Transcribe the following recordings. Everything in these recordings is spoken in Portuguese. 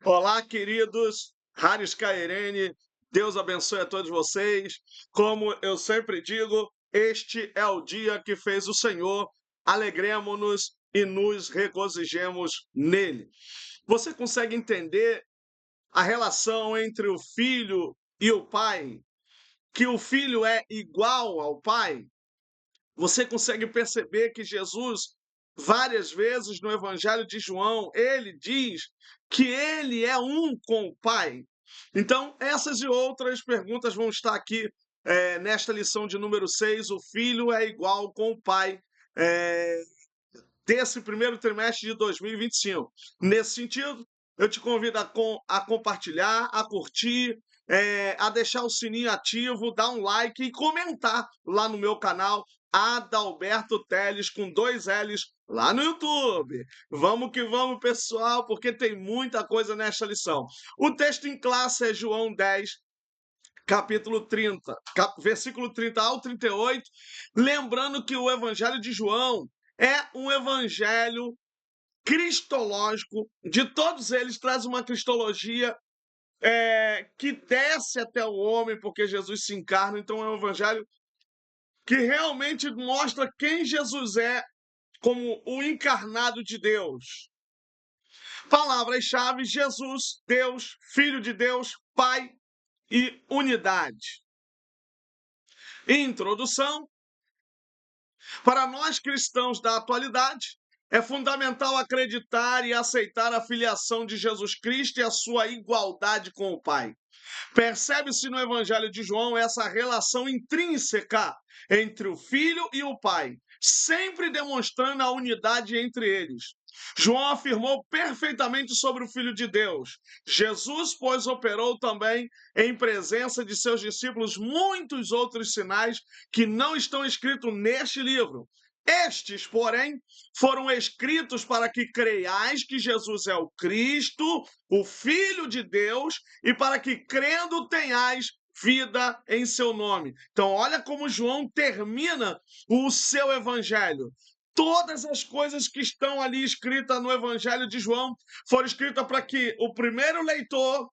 Olá, queridos. Haris Cairene, Deus abençoe a todos vocês. Como eu sempre digo, este é o dia que fez o Senhor. Alegremo-nos e nos regozijemos nele. Você consegue entender a relação entre o filho e o pai? Que o filho é igual ao pai? Você consegue perceber que Jesus, várias vezes no Evangelho de João, ele diz que ele é um com o Pai. Então, essas e outras perguntas vão estar aqui nesta lição de número 6. O filho é igual com o Pai. eh, Desse primeiro trimestre de 2025. Nesse sentido, eu te convido a compartilhar, a curtir, a deixar o sininho ativo, dar um like e comentar lá no meu canal Adalberto Teles com 2 L's lá no YouTube. Vamos que vamos, pessoal, porque tem muita coisa nesta lição. O texto em classe é João 10, capítulo 30, versículo 30 ao 38, lembrando que o Evangelho de João é um evangelho cristológico, de todos eles traz uma cristologia que desce até o homem, porque Jesus se encarna, então é um evangelho que realmente mostra quem Jesus é como o encarnado de Deus. Palavras-chave: Jesus, Deus, Filho de Deus, Pai e unidade. Introdução: para nós cristãos da atualidade, é fundamental acreditar e aceitar a filiação de Jesus Cristo e a sua igualdade com o Pai. Percebe-se no Evangelho de João essa relação intrínseca entre o Filho e o Pai, sempre demonstrando a unidade entre eles. João afirmou perfeitamente sobre o Filho de Deus. Jesus, pois, operou também em presença de seus discípulos muitos outros sinais que não estão escritos neste livro. Estes, porém, foram escritos para que creiais que Jesus é o Cristo, o Filho de Deus, e para que, crendo, tenhais vida em seu nome. Então, olha como João termina o seu evangelho. Todas as coisas que estão ali escritas no evangelho de João foram escritas para que o primeiro leitor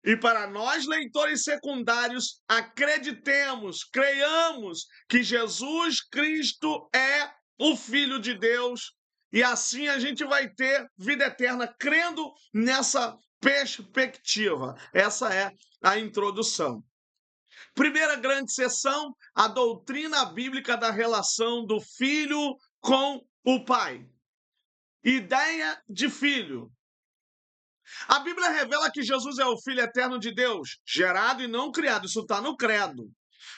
e para nós, leitores secundários, acreditemos, creiamos que Jesus Cristo é o Filho de Deus, e assim a gente vai ter vida eterna, crendo nessa perspectiva. Essa é a introdução. Primeira grande sessão, a doutrina bíblica da relação do filho com o pai. Ideia de filho. A Bíblia revela que Jesus é o Filho eterno de Deus, gerado e não criado. Isso está no credo.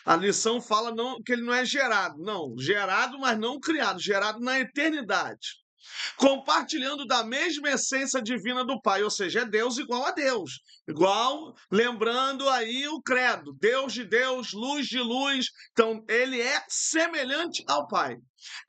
A lição fala que ele não é gerado. Não, gerado, mas não criado. Gerado na eternidade. Compartilhando da mesma essência divina do Pai. Ou seja, é Deus igual a Deus. Igual, lembrando aí o credo. Deus de Deus, luz de luz. Então, ele é semelhante ao Pai.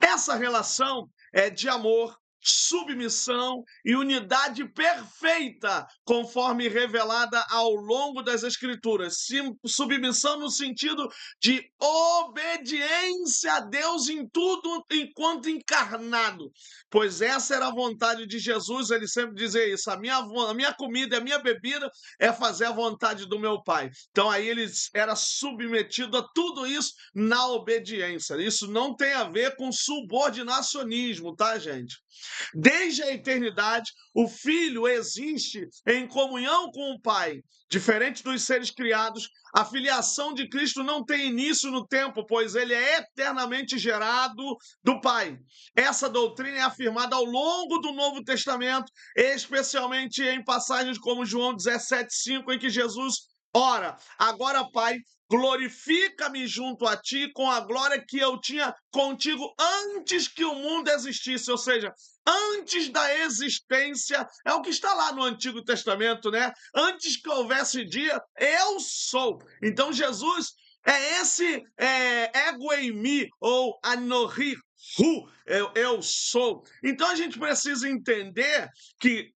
Essa relação é de amor, submissão e unidade perfeita, conforme revelada ao longo das Escrituras. Submissão no sentido de obediência a Deus em tudo enquanto encarnado, pois essa era a vontade de Jesus. Ele sempre dizia isso: a minha comida, a minha bebida é fazer a vontade do meu Pai. Então aí ele era submetido a tudo isso na obediência. Isso não tem a ver com subordinacionismo, tá, gente? Desde a eternidade, o Filho existe em comunhão com o Pai. Diferente dos seres criados, a filiação de Cristo não tem início no tempo, pois ele é eternamente gerado do Pai. Essa doutrina é afirmada ao longo do Novo Testamento, especialmente em passagens como João 17,5, em que Jesus ora: agora, Pai, glorifica-me junto a ti com a glória que eu tinha contigo antes que o mundo existisse. Ou seja, antes da existência, é o que está lá no Antigo Testamento, né? Antes que houvesse dia, eu sou. Então Jesus é esse ego em mim, ou anohi hu, eu sou. Então a gente precisa entender que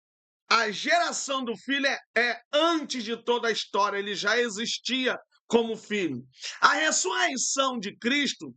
a geração do filho é antes de toda a história, ele já existia como filho. A ressurreição de Cristo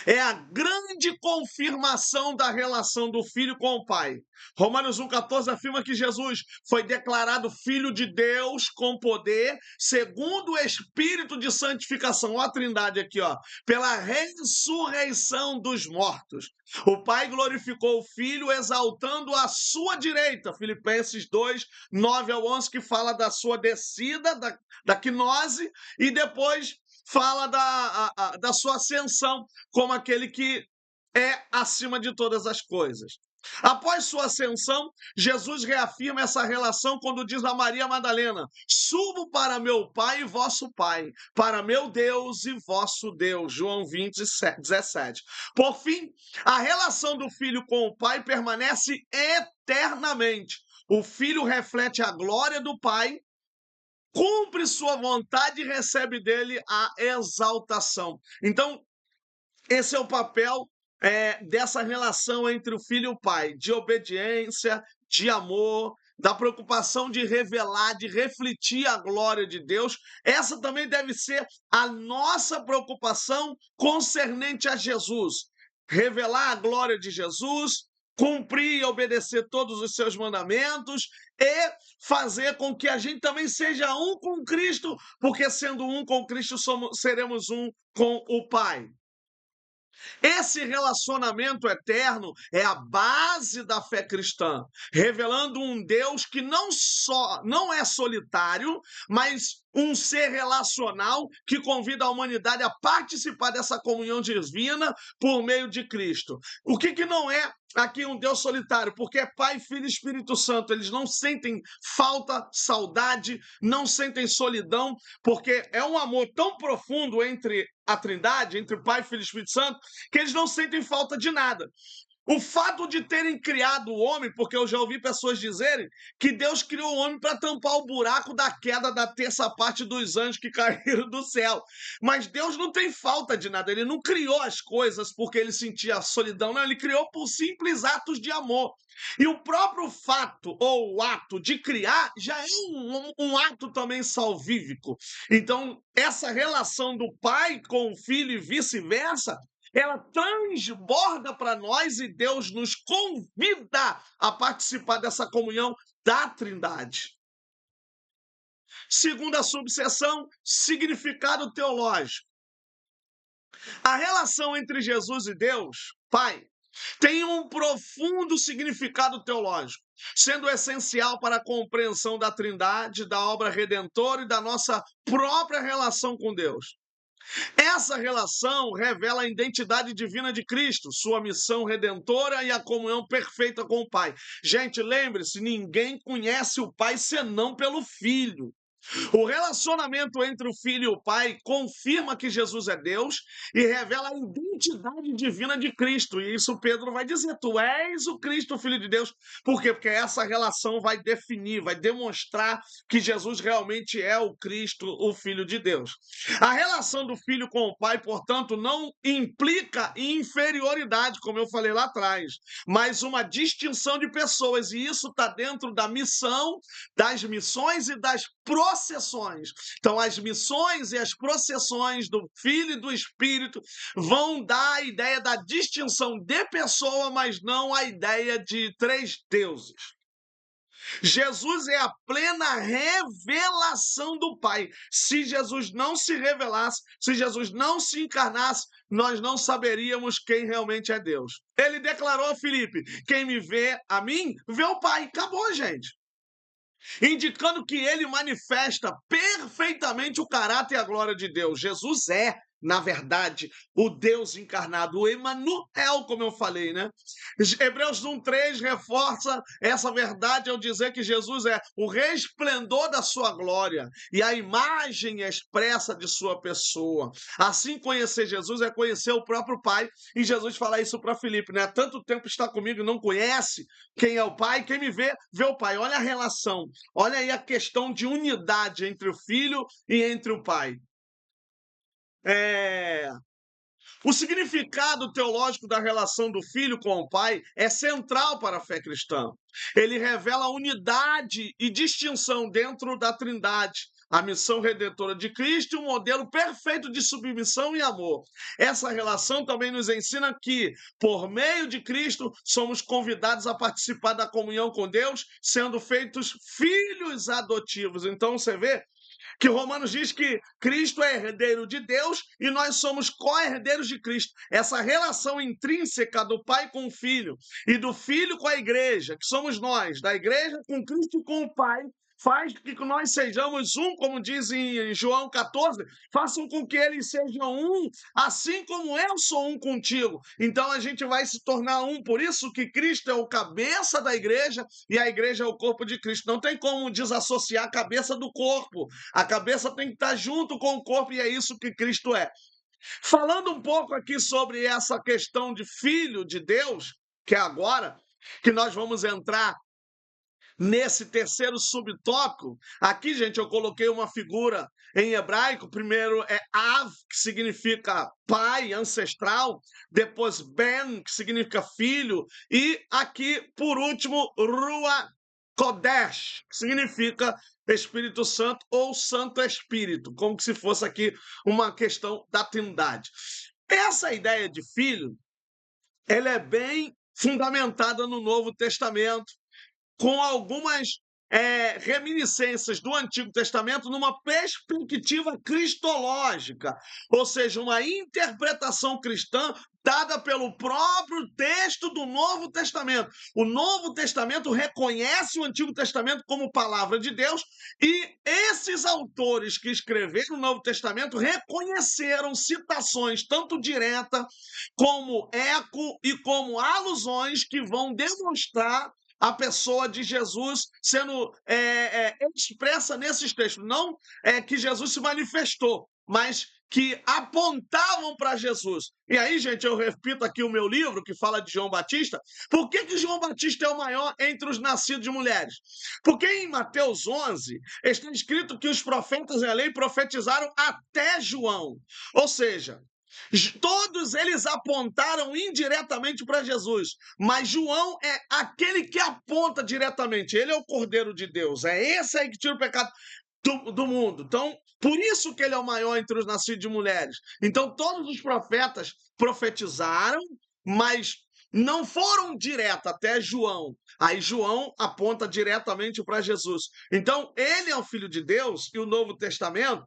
É a grande confirmação da relação do Filho com o Pai. Romanos 1,14 afirma que Jesus foi declarado Filho de Deus com poder, segundo o Espírito de santificação, ó, a Trindade aqui, ó, pela ressurreição dos mortos. O Pai glorificou o Filho, exaltando a sua direita, Filipenses 2, 9 ao 11, que fala da sua descida, da quinose, e depois fala da sua ascensão como aquele que é acima de todas as coisas. Após sua ascensão, Jesus reafirma essa relação quando diz a Maria Madalena: subo para meu Pai e vosso Pai, para meu Deus e vosso Deus. João 20, 17. Por fim, a relação do Filho com o Pai permanece eternamente. O Filho reflete a glória do Pai, cumpre sua vontade e recebe dele a exaltação. Então, esse é o papel dessa relação entre o filho e o pai, de obediência, de amor, da preocupação de revelar, de refletir a glória de Deus. Essa também deve ser a nossa preocupação concernente a Jesus. Revelar a glória de Jesus, cumprir e obedecer todos os seus mandamentos e fazer com que a gente também seja um com Cristo, porque sendo um com Cristo, seremos um com o Pai. Esse relacionamento eterno é a base da fé cristã, revelando um Deus que não é solitário, mas um ser relacional que convida a humanidade a participar dessa comunhão divina por meio de Cristo. O que não é aqui um Deus solitário? Porque é Pai, Filho e Espírito Santo. Eles não sentem falta, saudade, não sentem solidão, porque é um amor tão profundo entre a Trindade, entre o Pai, Filho e Espírito Santo, que eles não sentem falta de nada. O fato de terem criado o homem, porque eu já ouvi pessoas dizerem que Deus criou o homem para tampar o buraco da queda da terça parte dos anjos que caíram do céu. Mas Deus não tem falta de nada, ele não criou as coisas porque ele sentia solidão, não, ele criou por simples atos de amor. E o próprio fato ou o ato de criar já é um ato também salvífico. Então, essa relação do pai com o filho e vice-versa, ela transborda para nós e Deus nos convida a participar dessa comunhão da Trindade. Segunda subseção, significado teológico. A relação entre Jesus e Deus, Pai, tem um profundo significado teológico, sendo essencial para a compreensão da Trindade, da obra redentora e da nossa própria relação com Deus. Essa relação revela a identidade divina de Cristo, sua missão redentora e a comunhão perfeita com o Pai. Gente, lembre-se, ninguém conhece o Pai senão pelo Filho. O relacionamento entre o Filho e o Pai confirma que Jesus é Deus e revela a identidade divina de Cristo. E isso Pedro vai dizer: tu és o Cristo, o Filho de Deus. Por quê? Porque essa relação vai definir, vai demonstrar que Jesus realmente é o Cristo, o Filho de Deus. A relação do Filho com o Pai, portanto, não implica inferioridade, como eu falei lá atrás, mas uma distinção de pessoas. E isso está dentro da missão, das missões e das processões. Então, as missões e as processões do Filho e do Espírito vão dar a ideia da distinção de pessoa, mas não a ideia de três deuses. Jesus é a plena revelação do Pai. Se Jesus não se revelasse, se Jesus não se encarnasse, nós não saberíamos quem realmente é Deus. Ele declarou a Filipe: quem me vê a mim, vê o Pai. Acabou, gente. Indicando que ele manifesta perfeitamente o caráter e a glória de Deus. Jesus é, na verdade, o Deus encarnado, o Emanuel, como eu falei, né? Hebreus 1:3 reforça essa verdade ao dizer que Jesus é o resplendor da sua glória e a imagem expressa de sua pessoa. Assim, conhecer Jesus é conhecer o próprio Pai, e Jesus fala isso para Filipe, né? Há tanto tempo está comigo e não conhece quem é o Pai, quem me vê, vê o Pai. Olha a relação, olha aí a questão de unidade entre o Filho e entre o Pai. O significado teológico da relação do Filho com o Pai é central para a fé cristã. Ele revela unidade e distinção dentro da Trindade, a missão redentora de Cristo e um modelo perfeito de submissão e amor. Essa relação também nos ensina que, por meio de Cristo, somos convidados a participar da comunhão com Deus, sendo feitos filhos adotivos. Então você vê que Romanos diz que Cristo é herdeiro de Deus e nós somos co-herdeiros de Cristo. Essa relação intrínseca do Pai com o Filho e do Filho com a igreja, que somos nós, da igreja com Cristo e com o Pai, faz com que nós sejamos um, como diz em João 14, façam com que eles sejam um, assim como eu sou um contigo. Então a gente vai se tornar um, por isso que Cristo é o cabeça da igreja e a igreja é o corpo de Cristo. Não tem como desassociar a cabeça do corpo. A cabeça tem que estar junto com o corpo e é isso que Cristo é. Falando um pouco aqui sobre essa questão de filho de Deus, que é agora que nós vamos entrar nesse terceiro subtópico. Aqui, gente, eu coloquei uma figura em hebraico. Primeiro é Av, que significa pai, ancestral. Depois Ben, que significa filho. E aqui, por último, Ruach Kodesh, que significa Espírito Santo ou Santo Espírito, como se fosse aqui uma questão da Trindade. Essa ideia de filho, ela é bem fundamentada no Novo Testamento, com algumas reminiscências do Antigo Testamento numa perspectiva cristológica, ou seja, uma interpretação cristã dada pelo próprio texto do Novo Testamento. O Novo Testamento reconhece o Antigo Testamento como palavra de Deus e esses autores que escreveram o Novo Testamento reconheceram citações tanto direta como eco e como alusões que vão demonstrar a pessoa de Jesus sendo expressa nesses textos. Não que Jesus se manifestou, mas que apontavam para Jesus. E aí, gente, eu repito aqui o meu livro, que fala de João Batista. Por que João Batista é o maior entre os nascidos de mulheres? Porque em Mateus 11 está escrito que os profetas e a lei profetizaram até João. Ou seja, todos eles apontaram indiretamente para Jesus, mas João é aquele que aponta diretamente. Ele é o Cordeiro de Deus, é esse aí que tira o pecado do mundo. Então, por isso que ele é o maior entre os nascidos de mulheres. Então, todos os profetas profetizaram, mas não foram direto até João. Aí João aponta diretamente para Jesus. Então, ele é o Filho de Deus e o Novo Testamento,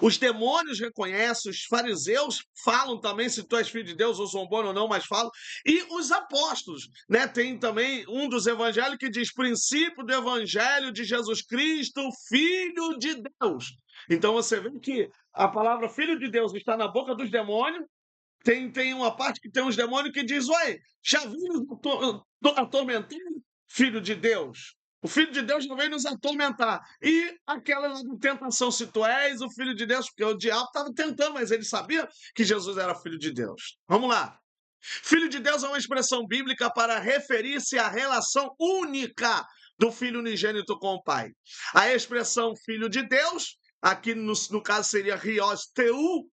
os demônios reconhecem, os fariseus falam também se tu és filho de Deus ou zombando ou não, mas falam. E os apóstolos, né? Tem também um dos evangelhos que diz princípio do evangelho de Jesus Cristo, filho de Deus. Então você vê que a palavra filho de Deus está na boca dos demônios. Tem uma parte que tem uns demônios que diz, oi, já viu atormentar filho de Deus? O Filho de Deus não veio nos atormentar. E aquela tentação, se tu és o Filho de Deus, porque o diabo estava tentando, mas ele sabia que Jesus era Filho de Deus. Vamos lá. Filho de Deus é uma expressão bíblica para referir-se à relação única do Filho unigênito com o Pai. A expressão Filho de Deus, aqui no caso seria Rios Teu,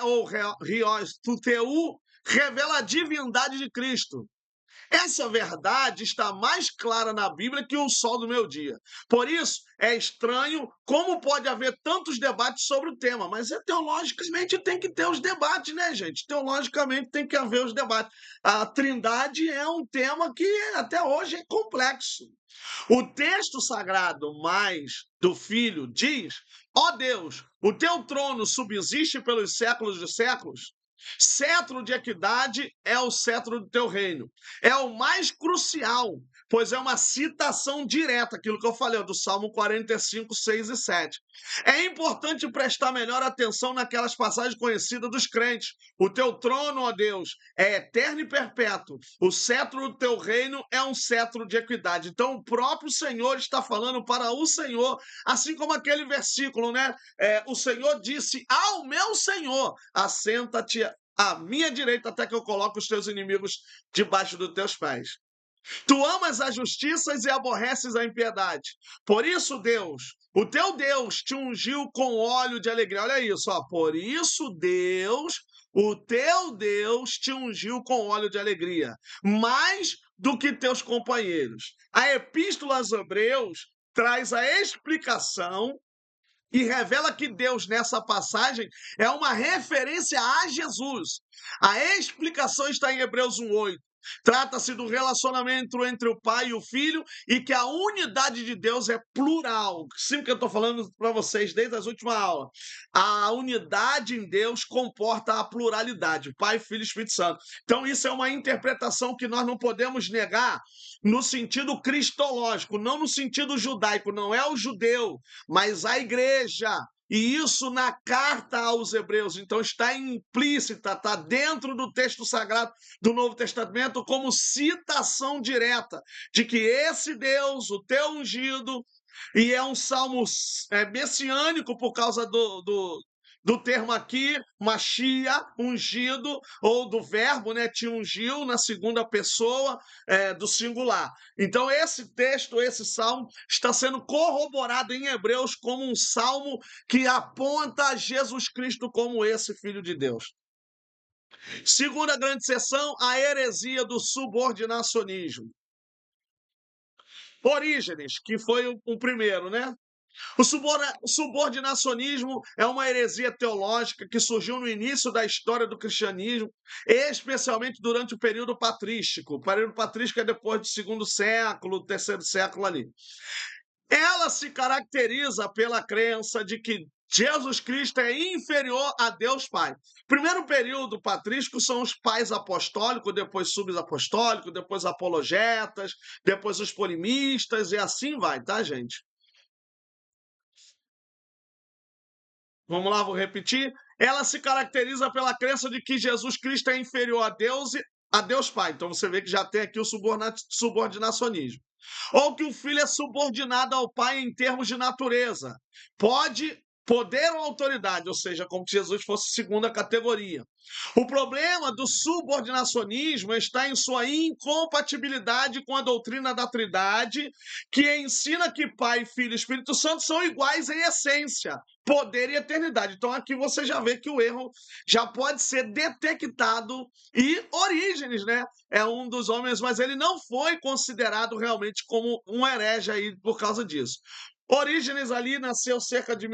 ou Rios Tuteu, revela a divindade de Cristo. Essa verdade está mais clara na Bíblia que o sol do meu dia. Por isso, é estranho como pode haver tantos debates sobre o tema, mas teologicamente tem que ter os debates, né, gente? Teologicamente tem que haver os debates. A Trindade é um tema que até hoje é complexo. O texto sagrado mais do Filho diz: ó Deus, o teu trono subsiste pelos séculos dos séculos. Cetro de equidade é o cetro do teu reino. É o mais crucial, pois é uma citação direta, aquilo que eu falei, do Salmo 45, 6 e 7. É importante prestar melhor atenção naquelas passagens conhecidas dos crentes. O teu trono, ó Deus, é eterno e perpétuo. O cetro do teu reino é um cetro de equidade. Então, o próprio Senhor está falando para o Senhor, assim como aquele versículo, né? O Senhor disse ao meu Senhor, assenta-te à minha direita até que eu coloque os teus inimigos debaixo dos teus pés. Tu amas a justiça e aborreces a impiedade. Por isso, Deus, o teu Deus te ungiu com óleo de alegria. Olha isso, ó. Por isso, Deus, o teu Deus te ungiu com óleo de alegria, mais do que teus companheiros. A Epístola aos Hebreus traz a explicação e revela que Deus, nessa passagem, é uma referência a Jesus. A explicação está em Hebreus 1:8. Trata-se do relacionamento entre o pai e o filho e que a unidade de Deus é plural. Sempre que eu estou falando para vocês desde as últimas aulas. A unidade em Deus comporta a pluralidade, Pai, Filho e Espírito Santo. Então, isso é uma interpretação que nós não podemos negar no sentido cristológico, não no sentido judaico. Não é o judeu, mas a igreja. E isso na carta aos Hebreus, então está implícita, está dentro do texto sagrado do Novo Testamento, como citação direta de que esse Deus, o teu ungido, e é um salmo messiânico por causa do termo aqui, Machia, ungido, ou do verbo, né, te ungiu, na segunda pessoa do singular. Então, esse texto, esse salmo, está sendo corroborado em Hebreus como um salmo que aponta a Jesus Cristo como esse Filho de Deus. Segunda grande seção, a heresia do subordinacionismo. Orígenes, que foi o primeiro, né? O subordinacionismo é uma heresia teológica que surgiu no início da história do cristianismo, especialmente durante o período patrístico. O período patrístico é depois do segundo século, terceiro século ali. Ela se caracteriza pela crença de que Jesus Cristo é inferior a Deus Pai. Primeiro período patrístico são os pais apostólicos, depois subapostólicos, depois apologetas, depois os polimistas e assim vai, tá, gente? Vamos lá, vou repetir. Ela se caracteriza pela crença de que Jesus Cristo é inferior a Deus Pai. Então você vê que já tem aqui o subordinacionismo. Ou que o filho é subordinado ao pai em termos de natureza. Poder ou autoridade, ou seja, como se Jesus fosse segunda categoria. O problema do subordinacionismo está em sua incompatibilidade com a doutrina da Trindade, que ensina que Pai, Filho e Espírito Santo são iguais em essência, poder e eternidade. Então aqui você já vê que o erro já pode ser detectado e Orígenes, né? É um dos homens, mas ele não foi considerado realmente como um herege aí por causa disso. Orígenes ali nasceu cerca de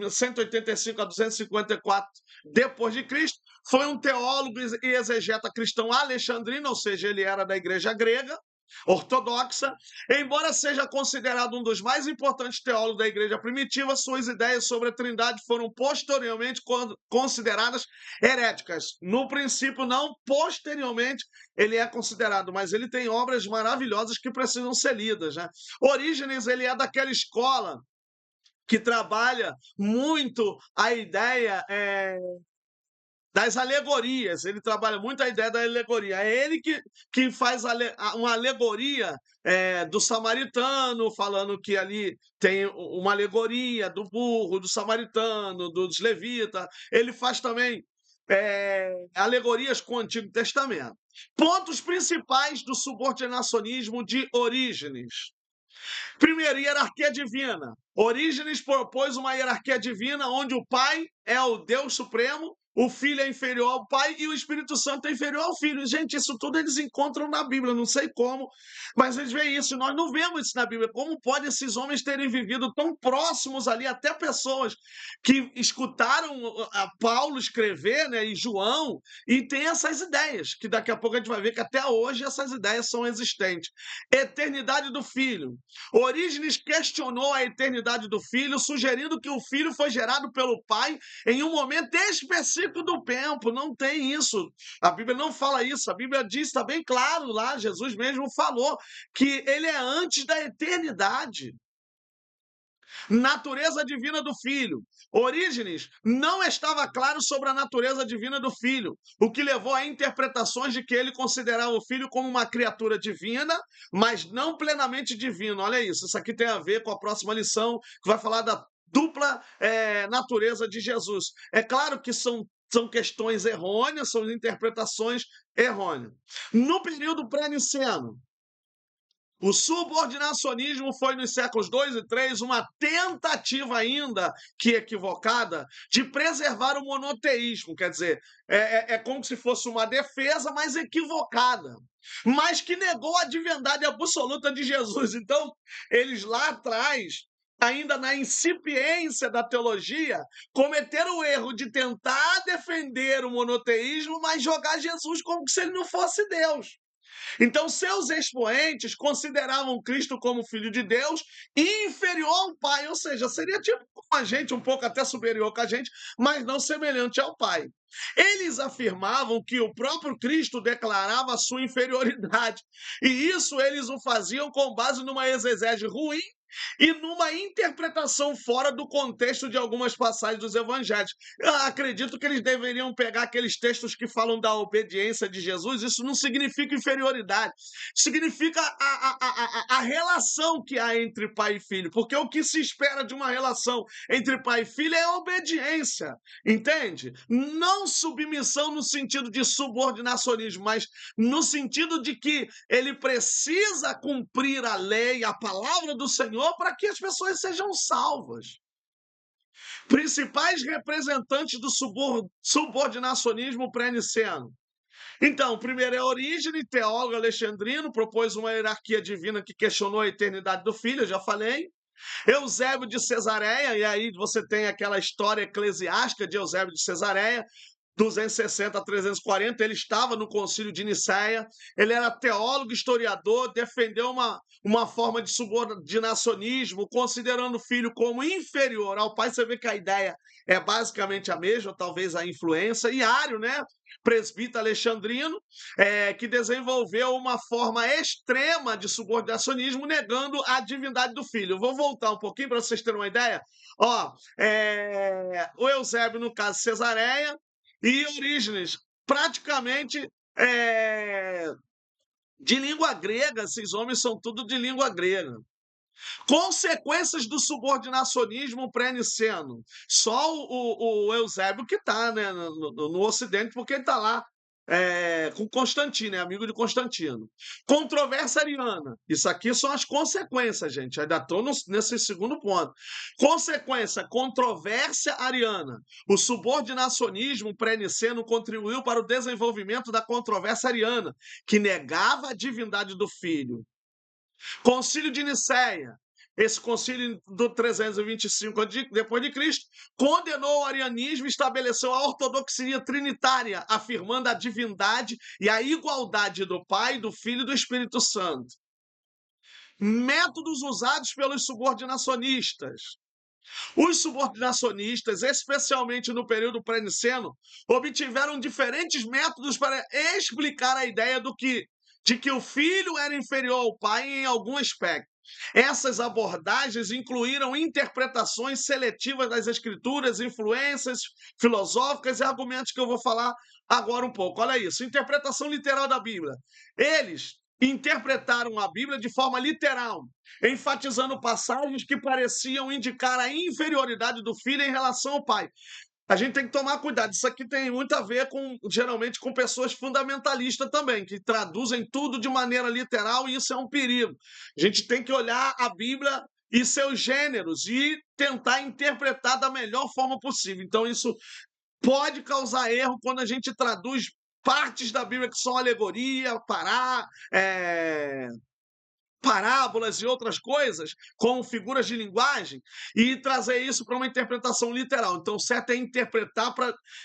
185 a 254 depois de Cristo, foi um teólogo e exegeta cristão alexandrino, ou seja, ele era da igreja grega, ortodoxa. Embora seja considerado um dos mais importantes teólogos da igreja primitiva, suas ideias sobre a Trindade foram posteriormente consideradas heréticas. No princípio, não, posteriormente ele é considerado, mas ele tem obras maravilhosas que precisam ser lidas, né? Orígenes, ele é daquela escola que trabalha muito a ideia das alegorias. Ele trabalha muito a ideia da alegoria. É ele que faz uma alegoria do samaritano, falando que ali tem uma alegoria do burro, do samaritano, dos levitas. Ele faz também alegorias com o Antigo Testamento. Pontos principais do subordinacionismo de Orígenes. Primeiro, hierarquia divina. Orígenes propôs uma hierarquia divina onde o Pai é o Deus Supremo, o Filho é inferior ao Pai e o Espírito Santo é inferior ao Filho. Gente, isso tudo eles encontram na Bíblia, não sei como, mas eles veem isso. Nós não vemos isso na Bíblia. Como pode esses homens terem vivido tão próximos ali, até pessoas que escutaram a Paulo escrever, né, e João, e tem essas ideias, que daqui a pouco a gente vai ver que até hoje essas ideias são existentes. Eternidade do Filho. Orígenes questionou a eternidade do Filho, sugerindo que o Filho foi gerado pelo Pai em um momento específico do tempo. Não tem isso. A Bíblia não fala isso. A Bíblia diz, está bem claro lá, Jesus mesmo falou que ele é antes da eternidade. Natureza divina do Filho. Orígenes não estava claro sobre a natureza divina do Filho, o que levou a interpretações de que ele considerava o Filho como uma criatura divina, mas não plenamente divino. Olha isso aqui tem a ver com a próxima lição, que vai falar da dupla natureza de Jesus. É claro que são questões errôneas, são interpretações errôneas. No período pré-niceno, O subordinacionismo foi nos séculos 2 e 3 uma tentativa ainda que equivocada de preservar o monoteísmo, quer dizer, é como se fosse uma defesa, mas equivocada, mas que negou a divindade absoluta de Jesus. Então, eles lá atrás, ainda na incipiência da teologia, cometeram o erro de tentar defender o monoteísmo, mas jogar Jesus como se ele não fosse Deus. Então, seus expoentes consideravam Cristo como filho de Deus e inferior ao Pai, ou seja, seria tipo com a gente, um pouco até superior que a gente, mas não semelhante ao Pai. Eles afirmavam que o próprio Cristo declarava a sua inferioridade, e isso eles o faziam com base numa exegese ruim e numa interpretação fora do contexto de algumas passagens dos evangelhos. Eu acredito que eles deveriam pegar aqueles textos que falam da obediência de Jesus. Isso não significa inferioridade, significa a relação que há entre pai e filho, porque o que se espera de uma relação entre pai e filho é obediência, entende? Não submissão no sentido de subordinacionismo, mas no sentido de que ele precisa cumprir a lei, a palavra do Senhor, para que as pessoas sejam salvas. Principais representantes do subordinacionismo pré-niceno. Então, o primeiro é Orígenes, teólogo alexandrino, propôs uma hierarquia divina que questionou a eternidade do Filho, eu já falei. Eusébio de Cesareia, e aí você tem aquela história eclesiástica de Eusébio de Cesareia, 260 a 340, ele estava no concílio de Nicéia, ele era teólogo, historiador, defendeu uma forma de subordinacionismo, considerando o filho como inferior ao pai. Você vê que a ideia é basicamente a mesma, talvez a influência. E Ário, né? Presbítero alexandrino, que desenvolveu uma forma extrema de subordinacionismo, negando a divindade do filho. Eu vou voltar um pouquinho para vocês terem uma ideia. Ó, o Eusébio, no caso, Cesareia, e Orígenes, praticamente de língua grega. Esses homens são tudo de língua grega. Consequências do subordinacionismo pré-niceno. Só o Eusébio que está, né, no Ocidente, porque ele está lá com Constantino, é amigo de Constantino. Controvérsia ariana. Isso aqui são as consequências, gente. Ainda estou nesse segundo ponto. Consequência, controvérsia ariana. O subordinacionismo pré-niceno contribuiu para o desenvolvimento da controvérsia ariana, que negava a divindade do Filho. Concílio de Nicéia. Esse concílio do 325 depois de Cristo condenou o arianismo e estabeleceu a ortodoxia trinitária, afirmando a divindade e a igualdade do Pai, do Filho e do Espírito Santo. Métodos usados pelos subordinacionistas. Os subordinacionistas, especialmente no período pré-niceno, obtiveram diferentes métodos para explicar a ideia de que o filho era inferior ao pai em algum aspecto. Essas abordagens incluíram interpretações seletivas das escrituras, influências filosóficas e argumentos que eu vou falar agora um pouco. Olha isso, interpretação literal da Bíblia. Eles interpretaram a Bíblia de forma literal, enfatizando passagens que pareciam indicar a inferioridade do filho em relação ao pai. A gente tem que tomar cuidado. Isso aqui tem muito a ver geralmente, com pessoas fundamentalistas também, que traduzem tudo de maneira literal, e isso é um perigo. A gente tem que olhar a Bíblia e seus gêneros e tentar interpretar da melhor forma possível. Então, isso pode causar erro quando a gente traduz partes da Bíblia que são alegoria, parábolas e outras coisas, com figuras de linguagem, e trazer isso para uma interpretação literal. Então, o certo é interpretar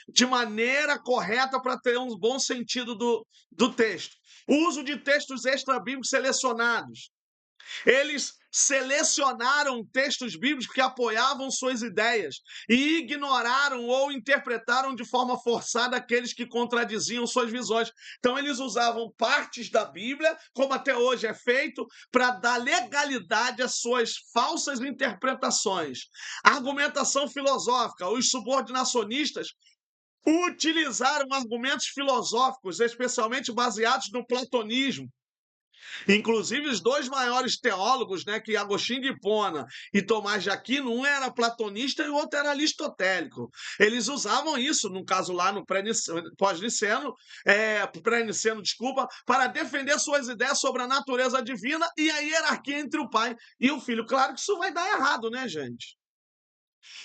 de maneira correta para ter um bom sentido do texto. O uso de textos extra-bíblicos selecionados. Eles selecionaram textos bíblicos que apoiavam suas ideias e ignoraram ou interpretaram de forma forçada aqueles que contradiziam suas visões. Então, eles usavam partes da Bíblia, como até hoje é feito, para dar legalidade às suas falsas interpretações. Argumentação filosófica. Os subordinacionistas utilizaram argumentos filosóficos, especialmente baseados no platonismo, Inclusive, os dois maiores teólogos, né, que Agostinho de Hipona e Tomás de Aquino, um era platonista e o outro era aristotélico. Eles usavam isso, no caso lá no pós-niceno, pré-niceno, desculpa, para defender suas ideias sobre a natureza divina e a hierarquia entre o pai e o filho. Claro que isso vai dar errado, né, gente?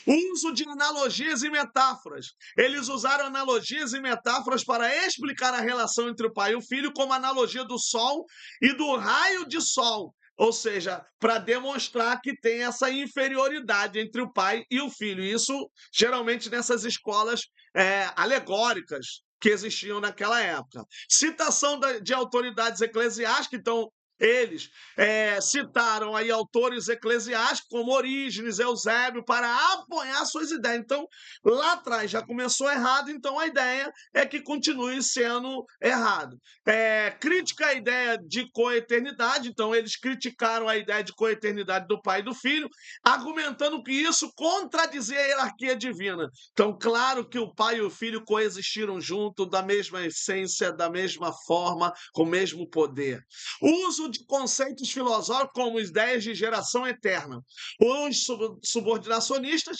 Uso de analogias e metáforas. Eles usaram analogias e metáforas para explicar a relação entre o pai e o filho, como a analogia do sol e do raio de sol. Ou seja, para demonstrar que tem essa inferioridade entre o pai e o filho. Isso, geralmente, nessas escolas alegóricas que existiam naquela época. Citação de autoridades eclesiásticas, então, eles citaram aí autores eclesiásticos como Orígenes, Eusébio, para apoiar suas ideias. Então, lá atrás já começou errado, então a ideia é que continue sendo errado. Crítica à ideia de coeternidade, então eles criticaram a ideia de coeternidade do pai e do filho, argumentando que isso contradizia a hierarquia divina. Então, claro que o pai e o filho coexistiram junto, da mesma essência, da mesma forma, com o mesmo poder. Uso de conceitos filosóficos como ideias de geração eterna. Os subordinacionistas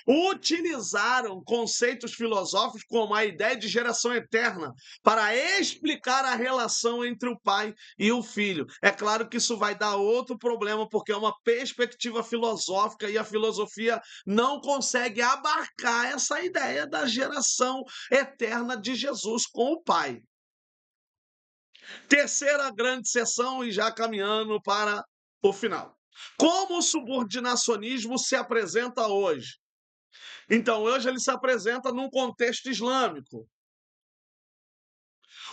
utilizaram conceitos filosóficos como a ideia de geração eterna para explicar a relação entre o pai e o filho. É claro que isso vai dar outro problema, porque é uma perspectiva filosófica e a filosofia não consegue abarcar essa ideia da geração eterna de Jesus com o pai. Terceira grande sessão e já caminhando para o final. Como o subordinacionismo se apresenta hoje? Então, hoje ele se apresenta num contexto islâmico.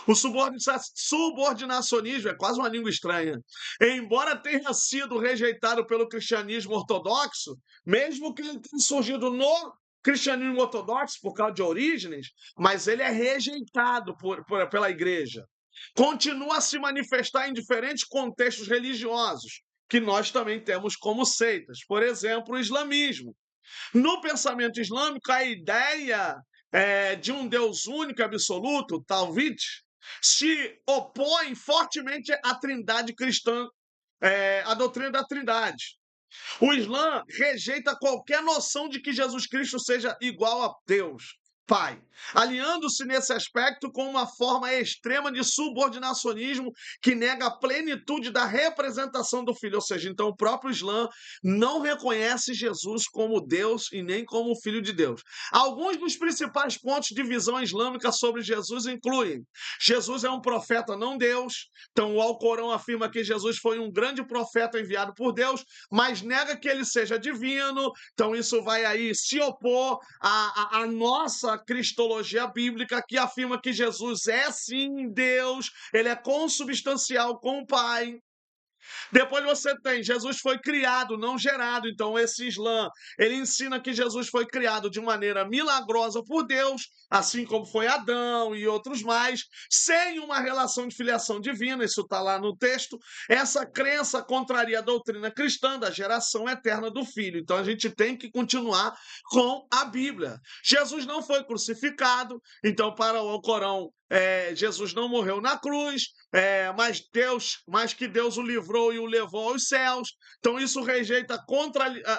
O subordinacionismo é quase uma língua estranha. Embora tenha sido rejeitado pelo cristianismo ortodoxo, mesmo que ele tenha surgido no cristianismo ortodoxo por causa de Orígenes, mas ele é rejeitado pela igreja. Continua a se manifestar em diferentes contextos religiosos, que nós também temos como seitas. Por exemplo, o islamismo. No pensamento islâmico, a ideia de um Deus único e absoluto, Tawhid, se opõe fortemente à trindade cristã, à doutrina da trindade. O Islã rejeita qualquer noção de que Jesus Cristo seja igual a Deus, Pai, aliando-se nesse aspecto com uma forma extrema de subordinacionismo que nega a plenitude da representação do Filho. Ou seja, então o próprio Islã não reconhece Jesus como Deus e nem como Filho de Deus. Alguns dos principais pontos de visão islâmica sobre Jesus incluem: Jesus é um profeta, não Deus. Então o Alcorão afirma que Jesus foi um grande profeta enviado por Deus, mas nega que ele seja divino. Então isso vai aí se opor à nossa cristologia bíblica, que afirma que Jesus é sim Deus, ele é consubstancial com o Pai. Depois você tem, Jesus foi criado, não gerado. Então esse Islã, ele ensina que Jesus foi criado de maneira milagrosa por Deus, assim como foi Adão e outros mais, sem uma relação de filiação divina. Isso está lá no texto. Essa crença contraria a doutrina cristã da geração eterna do Filho. Então a gente tem que continuar com a Bíblia. Jesus não foi crucificado, então para o Alcorão, Jesus não morreu na cruz, mas que Deus o livrou e o levou aos céus. Então isso rejeita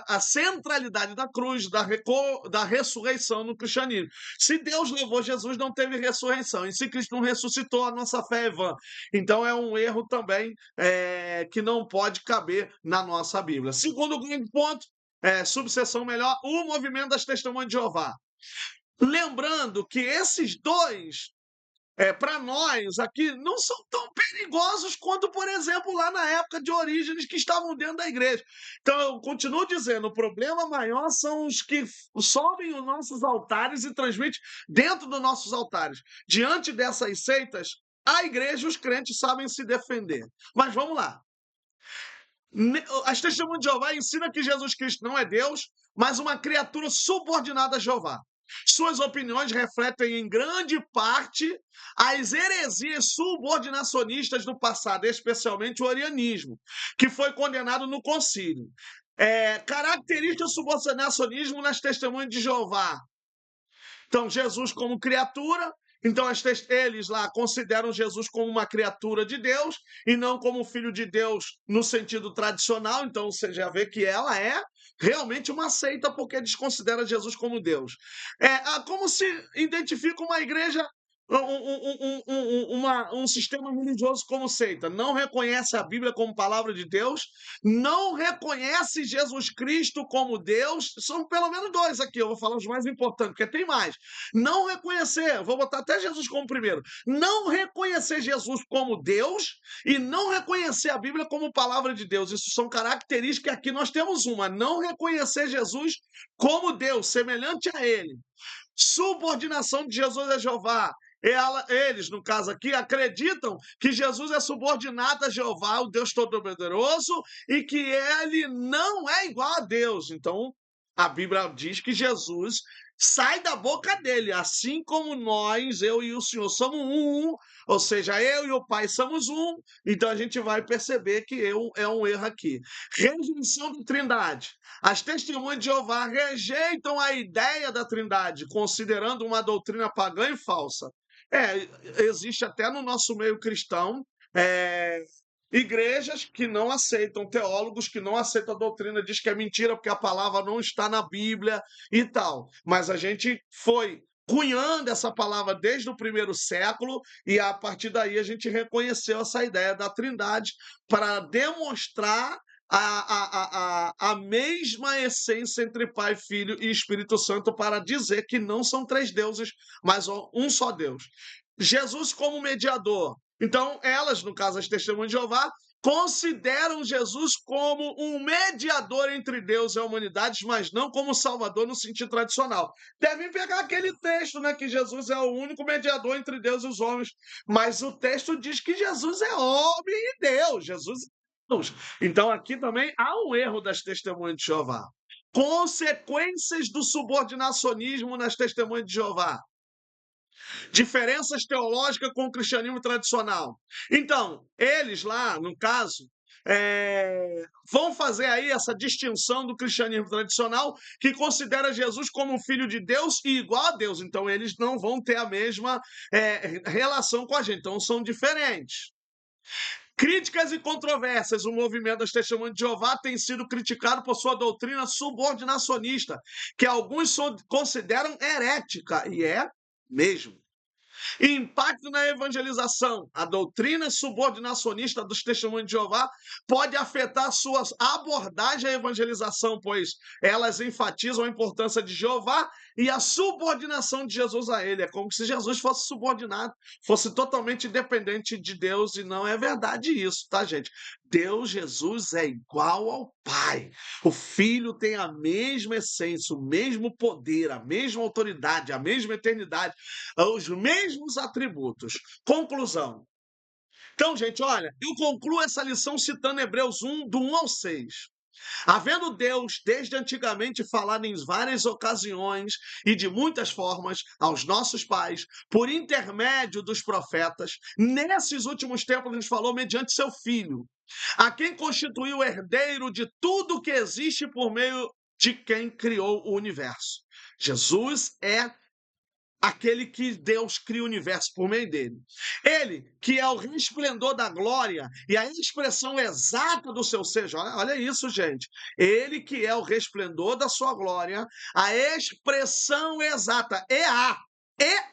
a centralidade da cruz, da ressurreição no cristianismo. Se Deus levou Jesus, não teve ressurreição. E se Cristo não ressuscitou, a nossa fé é vã. Então é um erro também que não pode caber na nossa Bíblia. Segundo grande ponto, subseção melhor, o movimento das Testemunhas de Jeová. Lembrando que esses dois, para nós aqui, não são tão perigosos quanto, por exemplo, lá na época de Orígenes, que estavam dentro da igreja. Então, eu continuo dizendo, o problema maior são os que sobem os nossos altares e transmitem dentro dos nossos altares. Diante dessas seitas, a igreja e os crentes sabem se defender. Mas vamos lá. As Testemunhas de Jeová ensinam que Jesus Cristo não é Deus, mas uma criatura subordinada a Jeová. Suas opiniões refletem em grande parte as heresias subordinacionistas do passado, especialmente o arianismo, que foi condenado no concílio. Característica do subordinacionismo nas Testemunhas de Jeová. Então, Jesus como criatura Então, eles lá consideram Jesus como uma criatura de Deus e não como filho de Deus no sentido tradicional. Então, você já vê que ela é realmente uma seita porque desconsidera Jesus como Deus. Como se identifica uma igreja, um sistema religioso como seita. Não reconhece a Bíblia como palavra de Deus, não reconhece Jesus Cristo como Deus. São pelo menos dois aqui, eu vou falar os mais importantes, porque tem mais. Não reconhecer, vou botar até Jesus como primeiro, não reconhecer Jesus como Deus e não reconhecer a Bíblia como palavra de Deus. Isso são características. Aqui nós temos uma: não reconhecer Jesus como Deus, semelhante a ele. Subordinação de Jesus a Jeová. Eles, no caso aqui, acreditam que Jesus é subordinado a Jeová, o Deus Todo-Poderoso, e que ele não é igual a Deus. Então, a Bíblia diz que Jesus sai da boca dele, assim como nós, eu e o Senhor, somos um, ou seja, eu e o Pai somos um. Então, a gente vai perceber que é um erro aqui. Rejeição da Trindade. As testemunhas de Jeová rejeitam a ideia da Trindade, considerando uma doutrina pagã e falsa. Existe até no nosso meio cristão igrejas que não aceitam, teólogos que não aceitam a doutrina, diz que é mentira porque a palavra não está na Bíblia e tal. Mas a gente foi cunhando essa palavra desde o primeiro século e a partir daí a gente reconheceu essa ideia da Trindade para demonstrar a mesma essência entre Pai, Filho e Espírito Santo, para dizer que não são três deuses, mas um só Deus. Jesus como mediador. Então, elas, no caso, as testemunhas de Jeová, consideram Jesus como um mediador entre Deus e a humanidade, mas não como Salvador no sentido tradicional. Devem pegar aquele texto, né, que Jesus é o único mediador entre Deus e os homens, mas o texto diz que Jesus é homem e Deus. Jesus é Deus. Então, aqui também há um erro das testemunhas de Jeová. Consequências do subordinacionismo nas testemunhas de Jeová. Diferenças teológicas com o cristianismo tradicional. Então, eles lá, no caso, vão fazer aí essa distinção do cristianismo tradicional, que considera Jesus como filho de Deus e igual a Deus. Então, eles não vão ter a mesma relação com a gente. Então, são diferentes. Críticas e controvérsias. O movimento das Testemunhas de Jeová tem sido criticado por sua doutrina subordinacionista, que alguns consideram herética, e é mesmo. Impacto na evangelização. A doutrina subordinacionista dos Testemunhos de Jeová pode afetar sua abordagem à evangelização, pois elas enfatizam a importância de Jeová e a subordinação de Jesus a ele. É como se Jesus fosse subordinado, fosse totalmente independente de Deus, e não é verdade isso, tá, gente? Deus, Jesus, é igual ao Pai. O Filho tem a mesma essência, o mesmo poder, a mesma autoridade, a mesma eternidade, os mesmos atributos. Conclusão. Então, gente, olha, eu concluo essa lição citando Hebreus 1, do 1 ao 6. Havendo Deus, desde antigamente, falado em várias ocasiões e de muitas formas aos nossos pais, por intermédio dos profetas, nesses últimos tempos nos falou mediante seu Filho, a quem constituiu o herdeiro de tudo que existe por meio de quem criou o universo. Jesus é aquele que Deus cria o universo por meio dele. Ele, que é o resplendor da glória e a expressão exata do seu ser. Olha isso, gente. Ele que é o resplendor da sua glória, a expressão exata,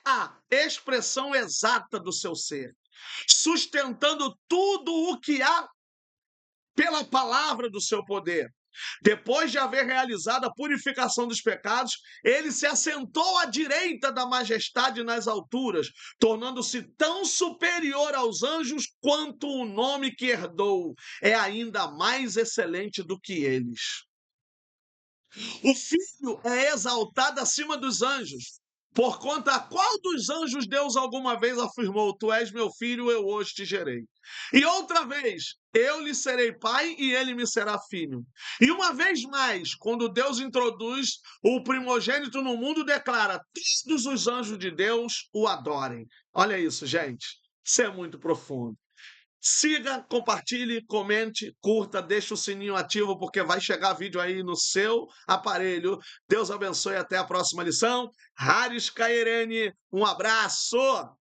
a expressão exata do seu ser, sustentando tudo o que há pela palavra do seu poder. Depois de haver realizado a purificação dos pecados, ele se assentou à direita da majestade nas alturas, tornando-se tão superior aos anjos quanto o nome que herdou é ainda mais excelente do que eles. O Filho é exaltado acima dos anjos, por conta a qual dos anjos Deus alguma vez afirmou: Tu és meu filho, eu hoje te gerei. E outra vez, eu lhe serei pai e ele me será filho. E uma vez mais, quando Deus introduz o primogênito no mundo, declara: todos os anjos de Deus o adorem. Olha isso, gente. Isso é muito profundo. Siga, compartilhe, comente, curta, deixe o sininho ativo, porque vai chegar vídeo aí no seu aparelho. Deus abençoe, até a próxima lição. Haris Cairene, um abraço!